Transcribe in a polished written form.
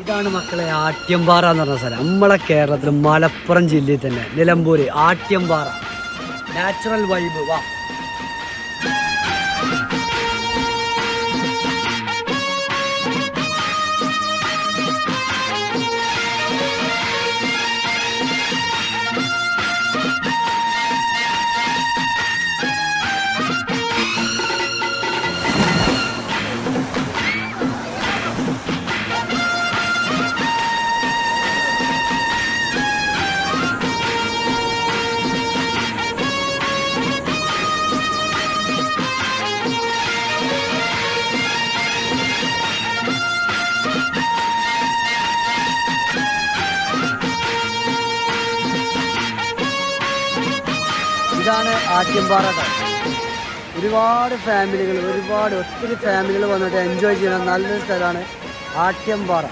ഇതാണ് മക്കളെ ആട്യംപാറ എന്ന് പറഞ്ഞ സ്ഥലം. നമ്മളെ കേരളത്തിൽ മലപ്പുറം ജില്ലയിൽ തന്നെ നിലമ്പൂര് ആട്യംപാറ. Natural vibe. വാ, ഇതാണ് ആട്യംപാറ. ഒരുപാട് ഫാമിലികൾ, ഒത്തിരി ഫാമിലികൾ വന്നിട്ട് എൻജോയ് ചെയ്യുന്ന നല്ലൊരു സ്ഥലമാണ് ആട്യംപാറ.